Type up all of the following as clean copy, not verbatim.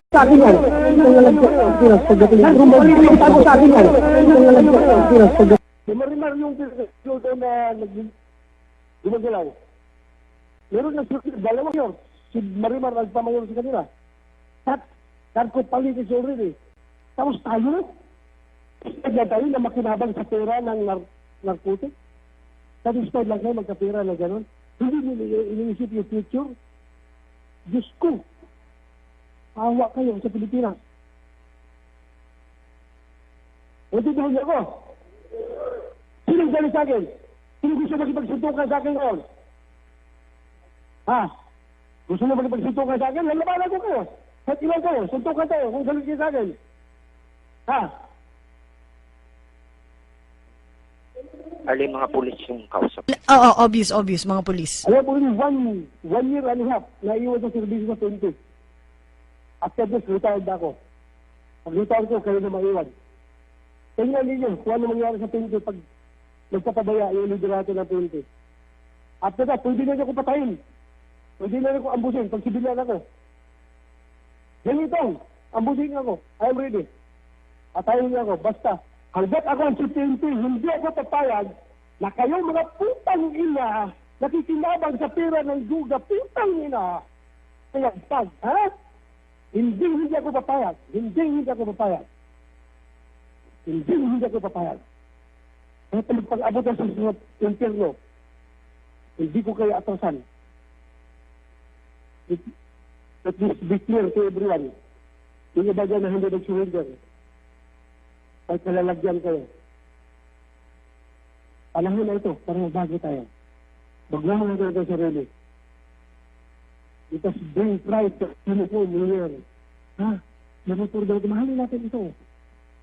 Sa akin yan. Pinas pagdating. Tago sa akin yan. Pinas pagdating. Si Marimar yung doon na gumagalaw. Meron na dalawa yun. Si Marimar nagpamayor sa kanila. Tarko politics already. Tapos tayo na. Kaya tayo na makinabang sa pera ng narcotic. Satisfied lang kayo magkapera na gano'n. Hindi nyo iniisip yung future. Diyos ko. Awa kayo sa Pilipinas. Natitigil niyo ako. Sino galit sa akin? Sino gusto makipagsuntukan sa akin ngayon? Ha? Gusto mo makipagsuntukan sa akin? Lalabanan ko kayo. Kahit ilan kayo, suntukan tayo kung galit kayo sa akin. Ha? Alin mga pulis yung kausap? Oo, obvious, mga pulis. Alam po rin, one year and a half na iwan sa service sa 20. After this, retired ako. Pag retired ko, kayo na maiwan. Tingnan ninyo kung ano mangyari sa 20 pag nagpapadaya yung liderato ng 20. After that, pwede na niyo ko patayin. Pwede na niyo ko ambusin pag sibilan ako. Ganito, ambusin ako. I am ready. Patayin niyo ako. Basta, hanggat ako ang 20, hindi ako papayag na kayo mga putang ina nakikinabang sa pera ng duga, putang ina. Kaya pag, ha? Hindi ako papayag. Hindi ako papayag. Hindi ako papayag. Kaya pag-abot sa susunod impyerno, hindi ko kayo atrasan. Let this be clear to everyone. Yung iba dyan na hindi nag-surrender. Ay kalalagyan kayo. Panahon na ito, para magbago tayo. Baglahan natin ito sa sarili. Because bring pride to uniform year. Ha? Nabutur daw, mahalin natin ito.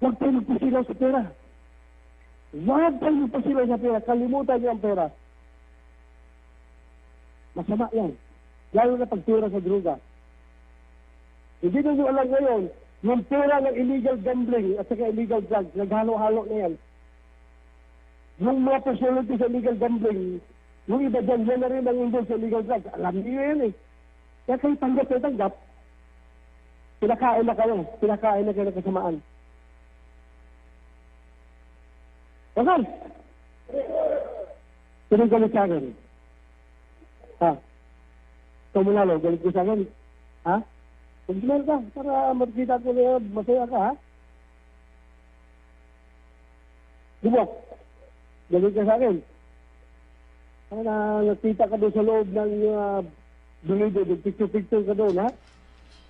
Huwag tayo magpasilaw sa pera. Huwag tayo magpasilaw sa pera. Kalimutan niyo ang pera. Masama yan. Lalo na pagtira sa droga. Hindi na nyo alam ngayon, yung pera ng illegal gambling at saka illegal drugs, naghalo-halo na yan. Yung mga personality sa illegal gambling, yung iba dyan, yan na rin ang involved sa illegal drugs. Alam niyo yan eh. Kaya kayo tanggap. Pinakain na kayo ng kasamaan. Okay? Sino galit sa akin? Ha? Ikaw mo lalo, galit ko sa akin? Ha? Mag-smile ka, para makikita ko na masaya ka, ha? Dibok, galit ka sa akin? Sana nakita ka doon sa loob ng Dulido, picture-picture ka doon, ha?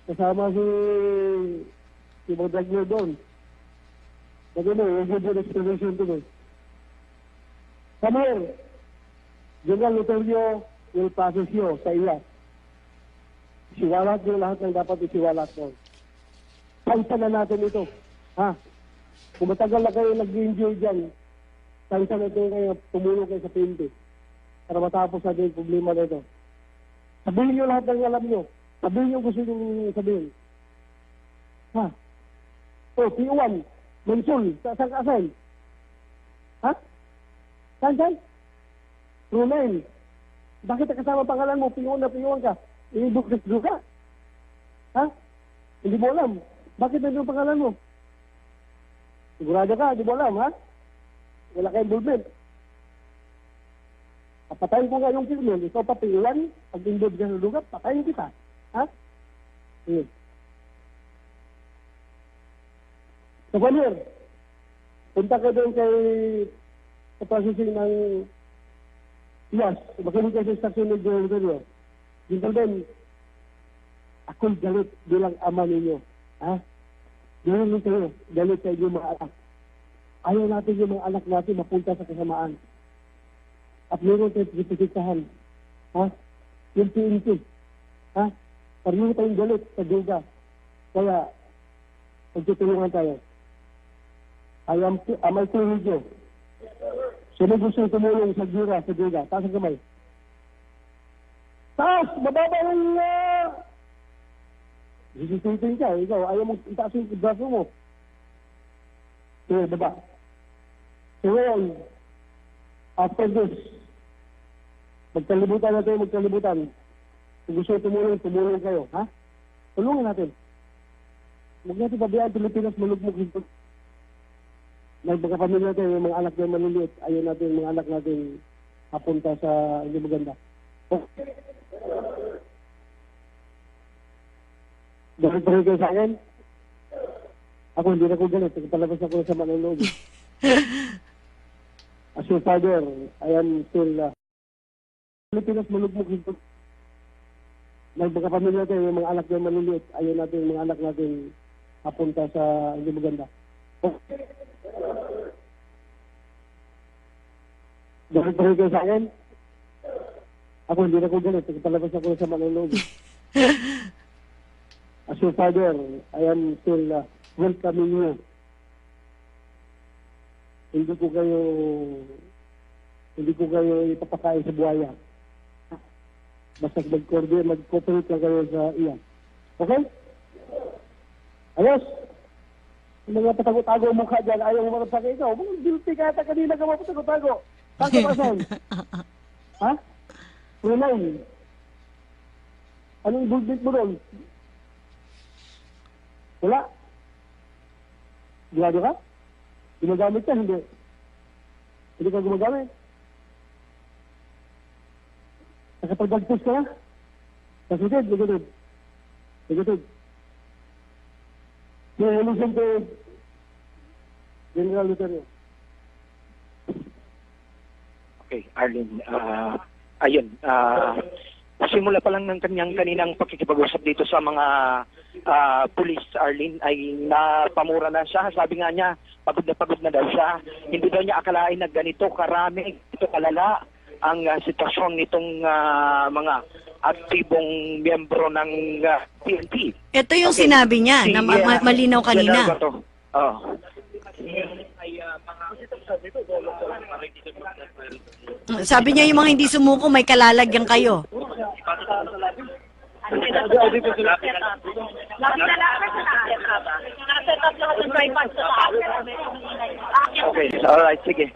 Kasama si Magdagno doon. Magano, yung good explanation to me. Come here. General Luterio will process you sa iya. Siwalat nyo lahat ng dapat isiwalat nyo. Kaisa na natin ito. Ha? Kung matagal na kayo nag-enjoy dyan, kaisa na ito kayo, tumulong kayo sa PNP para matapos natin yung problema na ito. Sabihin nyo lahat ng alam nyo. Sabihin nyo gusto nyo sabihin. Ha? O, P1, Mensul, saan ka asign? Ha? Saan? Rumain. Bakit kasama pangalan mo? P1 ka. Inibukit ka. Ha? Hindi mo alam. Bakit nandun pangalan mo? Sigurado ka, hindi mo alam, ha? Wala kayong involvement. Patayin ko nga yung criminal. Ikaw pa P1, pag-involve ka sa lugar, patayin kita. Ha? Yun. So, Vanir, punta ka doon sa processing ng yes, makinig kayo sa instruction ng General. Dito din, ako'y galit bilang ama ninyo. Ha? Galit kayo, galit sa inyo mga anak. Ayaw natin yung mga anak natin mapunta sa kasamaan. At meron tayo pipisahan. Ha? Yung PNP. Ha? Pareho tayong galit sa duga. Kaya, magtutulungan tayo. Am I clear with you? Sino gusto tumulong sa gira, sa duga? Taas ang kamay. Taas! Mababa yung Sisisitin ka, ikaw. Ayaw mong itaas yung braso mo. Sige, baba. So ngayon, after this, magkalibutan natin, magkalibutan. Kung gusto tumulong, tumulong kayo, ha? Tulungan natin. Huwag natin pabayaan Pilipinas malugmok dito. Nagpagkapamilya natin, yung mga anak na maliliit, ayaw natin yung mga anak natin apunta sa hindi maganda. Okay. Dahil pa rin kayo sa akin, ako hindi na ko galit. Palabas ako sa manunod. As your father, I am still Pilipinas malugmok dito. Nagpagkapamilya natin, yung mga anak na maliliit, ayaw natin yung mga anak natin apunta sa hindi maganda. Okay. Dahil pa rin kayo sa akin, ako hindi na ko galit. Palabas ako sa manunod. As your father, I am still welcoming you. Hindi ko kayo ipapakain sa buhaya. Basta mag-cooperate lang kayo sa iyan. Okay? Ayos! Yung mga patago-tago mukha dyan, ayaw mo marap sa ikaw. Mga guilty ka ata kanina ka mga patago-tago. Saan ka pasan? Ha? Prunain. Anong involvement mo doon? Wala? Gilado ka? Gumagamit ka? Hindi. Hindi ka gumagamit? Nakapag-dagpos ka na? Positive, negative. Negative. May listen to General Luterio. Okay, Arlene. Ayun. Simula pa lang ng kanyang kaninang pakikipag-usap dito sa mga pulis, Arlene, ay napamura na siya. Sabi nga niya, pagod na daw siya. Hindi daw niya akalain na ganito karami, ito kalala ang sitwasyon nitong mga aktibong miyembro ng PNP. Ito yung sinabi niya na malinaw kanina. Sabi niya yung mga hindi sumuko, may kalalagyan kayo. Okay, alright, sige.